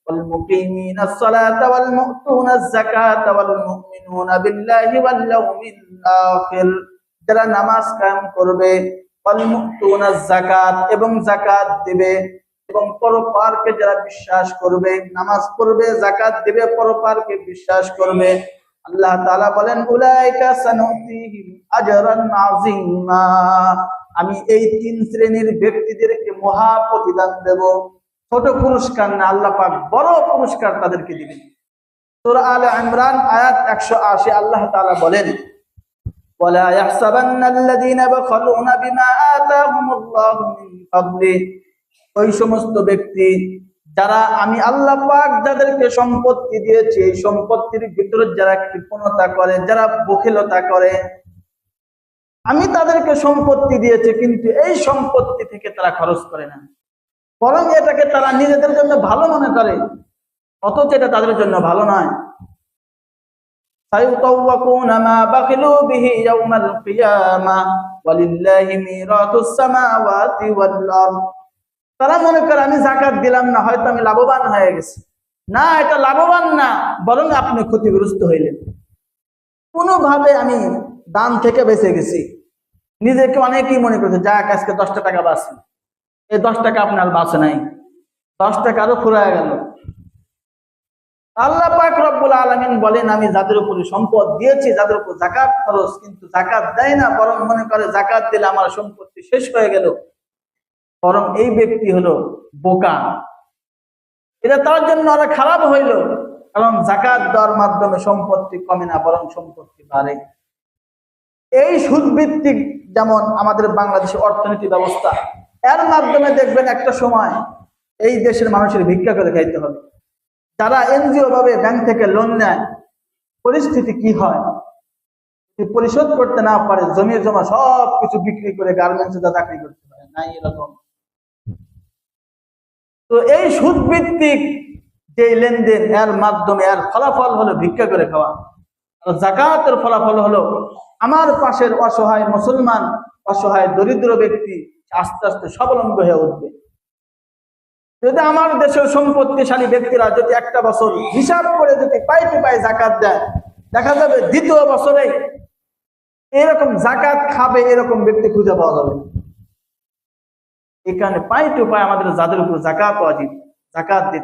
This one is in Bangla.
والمقيمين الصلاة والمؤتون الزكاة والمؤمنون بالله واليوم الآخر যারা নামাজ কায়েম করবে والمؤتون الزكاة এবং যাকাত দিবে এবং পরপারকে যারা বিশ্বাস করবে, নামাজ পড়বে, যাকাত দিবে, পরপারকে বিশ্বাস করবে, আল্লাহ তাআলা বলেন উলাইকা সানুতিহিম আজরান আযীমা, আমি এই তিন শ্রেণীর ব্যক্তিদেরকে মহা প্রতিদান দেব। ছোট পুরস্কার না, আল্লাহ পাক বড় পুরস্কার তাদেরকে দিবেন। সূরা আলে ইমরান আয়াত 180 আল্লাহ তাআলা বলেন ওয়ালা ইয়াহসাবান্নাল্লাযীনা বাখালুনা বিমা আতাহুমুল্লাহু মিন ফাদলি, ওই সমস্ত ব্যক্তি যারা আমি আল্লাহ পাক যাদেরকে সম্পত্তি দিয়েছি এই সম্পত্তির ভিতরে যারা কৃপণতা করে, যারা বখিলতা করে, আমি তাদেরকে সম্পত্তি দিয়েছি কিন্তু এই সম্পত্তি থেকে তারা খরচ করে না, বরং এটাকে তারা নিজেদের জন্য ভালো মনে করে, অথচ এটা তাদের জন্য ভালো নয়। সায়ুতাওয়াকুনা মা বাখিলু বিহি ইয়াউমাল কিয়ামাহ ওয়ালিল্লাহি মিরাতুস সামাওয়াতি ওয়াল আরদ, তারা মনে করে আমি যাকাত দিলাম না, হয়তো আমি লাভবান হয়ে গেছি। না, এটা লাভবান না, বরং আপনি ক্ষতিগ্রস্ত হইলেন। কোনোভাবে আমি দান থেকে বেঁচে গেছি, নিজেকে অনেকেই মনে করছে যাক আজকে 10টা টাকা বাঁচি, এই 10 টাকা আপনার বাঁচে নাই, 10 টাকা আরো ফুরায় গেল। আল্লাহ পাক রব্বুল আলামিন বলেন আমি যাদের উপর সম্পদ দিয়েছি, যাদের উপর যাকাত খরচ, কিন্তু যাকাত দেয় না, বরং মনে করে যাকাত দিলে আমার সম্পত্তি শেষ হয়ে গেল, বরং এই ব্যক্তি হলো বোকা। এটা তার জন্য আরো খারাপ হইল, কারণ যাকাত দেওয়ার মাধ্যমে সম্পত্তি কমে না, বরং সম্পত্তি বাড়ে। এই সুদ ভিত্তিক যেমন আমাদের বাংলাদেশের অর্থনীতি ব্যবস্থা, এর মাধ্যমে দেখবেন একটা সময় এই দেশের মানুষের ভিক্ষা করে খাইতে হবে। যারা এনজিও ভাবে ব্যাংক থেকে লোন নেয়, পরিস্থিতি কি হয়, পরিশোধ করতে না পারে, জমি জমা সব কিছু বিক্রি করে গার্মেন্টসে চাকরি করতে পারে নাই, এরকম। তো এই সুদ ভিত্তিক যে লেনদেন, এর মাধ্যমে এর ফলাফল হলো ভিক্ষা করে খাওয়া। আর যাকাতের ফলাফল হলো আমার পাশের অসহায় মুসলমান, অসহায় দরিদ্র ব্যক্তি আস্তে আস্তে স্বাবলম্বী হয়ে উঠবে। যদি আমার দেশের সম্পত্তিশালী ব্যক্তিরা যদি একটা বছর হিসাব করে যদি পাই টু পাই যাকাত দেয়, দেখা যাবে দ্বিতীয় বছরে এরকম যাকাত খাবে এরকম ব্যক্তি খুঁজে পাওয়া যাবে। এই কারণে পাই টু পাই আমাদের যাদের উপর যাকাত ওয়াজিব, যাকাত দিতে